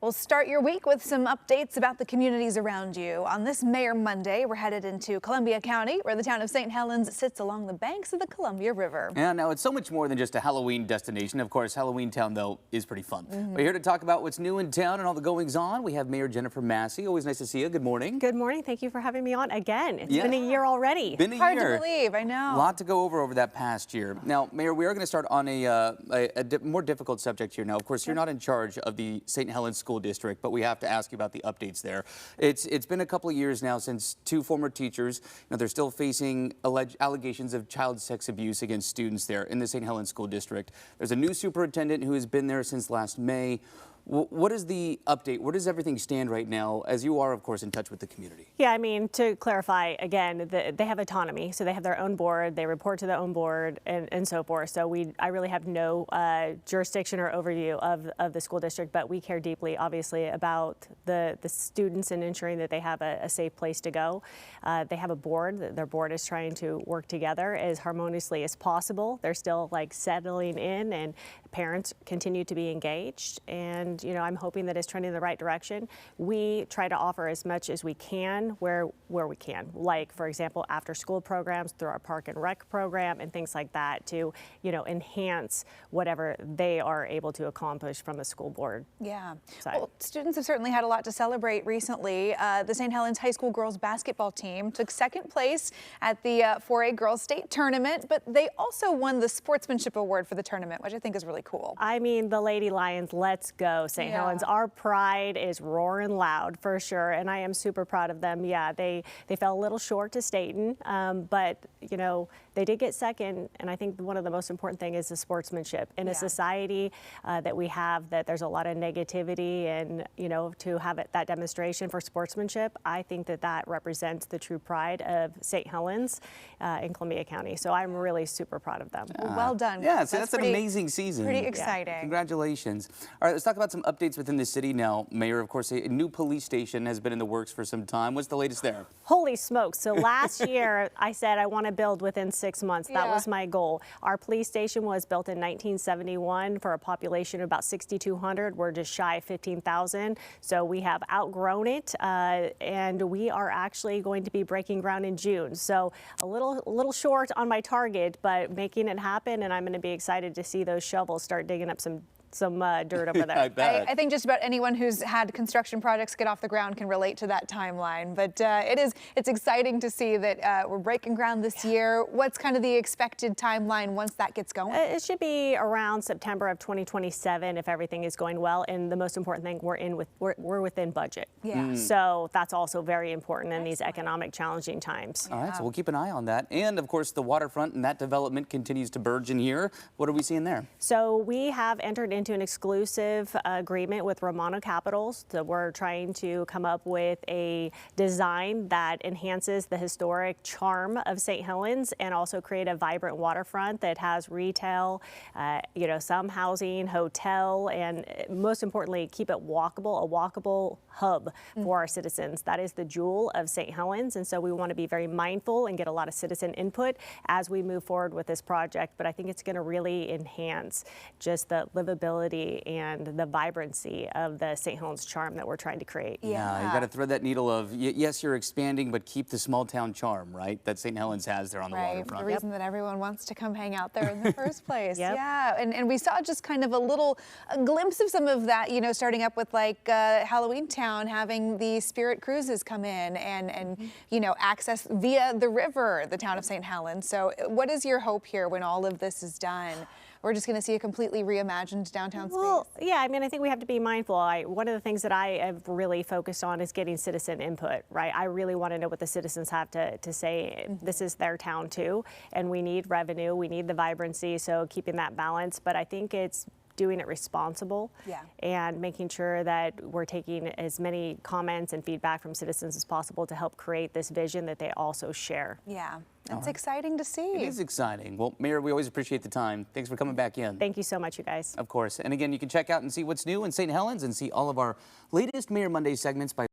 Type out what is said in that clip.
We'll start your week with some updates about the communities around you. On this Mayor Monday, we're headed into Columbia County, where the town of St. Helens sits along the banks of the Columbia River. Yeah, now it's so much more than just a Halloween destination. Of course, Halloween Town, though, is pretty fun. We're here to talk about what's new in town and all the goings-on. We have Mayor Jennifer Massey. Always nice to see you. Good morning. Good morning. Thank you for having me on again. It's been a year already. Been a Hard year. to believe, I know. A lot to go over that past year. Now, Mayor, we are going to start on a more difficult subject here. Now, of course, you're not in charge of the St. Helens School District, but we have to ask you about the updates there. It's been a couple of years now since two former teachers, they're still facing allegations of child sex abuse against students there in the St. Helens School District. There's a new superintendent who has been there since last May. What is the update? Where does everything stand right now, as you are, of course, in touch with the community? Yeah, I mean, to clarify, again, they have autonomy, so they have their own board, they report to their own board, and so forth. So I really have no jurisdiction or overview of the school district, but we care deeply, obviously, about the students and ensuring that they have a safe place to go. They have a board. Their board is trying to work together as harmoniously as possible. They're still settling in, and parents continue to be engaged, and I'm hoping that it's trending in the right direction. We try to offer as much as we can where we can, like, for example, after school programs through our park and rec program and things like that to enhance whatever they are able to accomplish from the school board. Yeah. side. Well, students have certainly had a lot to celebrate recently. The St. Helens High School girls basketball team took second place at the 4A girls state tournament, but they also won the sportsmanship award for the tournament, which I think is really cool. I mean, the Lady Lions, let's go, St. Helens. Our pride is roaring loud for sure, and I am super proud of them. Yeah, they fell a little short to Staten, but they did get second, and I think one of the most important thing is the sportsmanship. In a society that we have, that there's a lot of negativity, and to have that demonstration for sportsmanship, I think that represents the true pride of St. Helens in Columbia County. So I'm really super proud of them. Well done. Yeah, so that's an amazing season. Pretty exciting. Congratulations. All right, let's talk about some updates within the city now. Mayor, of course, a new police station has been in the works for some time. What's the latest there? Holy smokes. So last year, I said I want to build within 6 months. That was my goal. Our police station was built in 1971 for a population of about 6,200. We're just shy of 15,000. So we have outgrown it, and we are actually going to be breaking ground in June. So a little short on my target, but making it happen, and I'm going to be excited to see those shovels start digging up some dirt over there. I think just about anyone who's had construction projects get off the ground can relate to that timeline. But it's exciting to see that we're breaking ground this year. What's kind of the expected timeline once that gets going? It should be around September of 2027 if everything is going well. And the most important thing, we're within budget. Yeah. So that's also very important in these economic challenging times. All right, so we'll keep an eye on that. And of course, the waterfront and that development continues to burgeon here. What are we seeing there? So we have entered into an exclusive agreement with Romano Capitals. So we're trying to come up with a design that enhances the historic charm of St. Helens and also create a vibrant waterfront that has retail, some housing, hotel, and most importantly, keep it walkable, a walkable hub for our citizens. That is the jewel of St. Helens, and so we want to be very mindful and get a lot of citizen input as we move forward with this project. But I think it's going to really enhance just the livability and the vibrancy of the St. Helens charm that we're trying to create. Yeah, you got to thread that needle of, yes, you're expanding, but keep the small town charm, right, that St. Helens has there on the waterfront. The reason that everyone wants to come hang out there in the first place. Yep. Yeah, and we saw just kind of a glimpse of some of that, starting up with Halloween Town having the spirit cruises come in and access via the river, the town of St. Helens. So what is your hope here when all of this is done? We're just going to see a completely reimagined downtown space. Well, yeah, I mean, I think we have to be mindful. One of the things that I have really focused on is getting citizen input, right? I really want to know what the citizens have to say. This is their town too, and we need revenue, we need the vibrancy, so keeping that balance. But I think it's doing it responsible and making sure that we're taking as many comments and feedback from citizens as possible to help create this vision that they also share. Yeah, that's exciting to see. It is exciting. Well, Mayor, we always appreciate the time. Thanks for coming back in. Thank you so much, you guys. Of course. And again, you can check out and see what's new in St. Helens and see all of our latest Mayor Monday segments by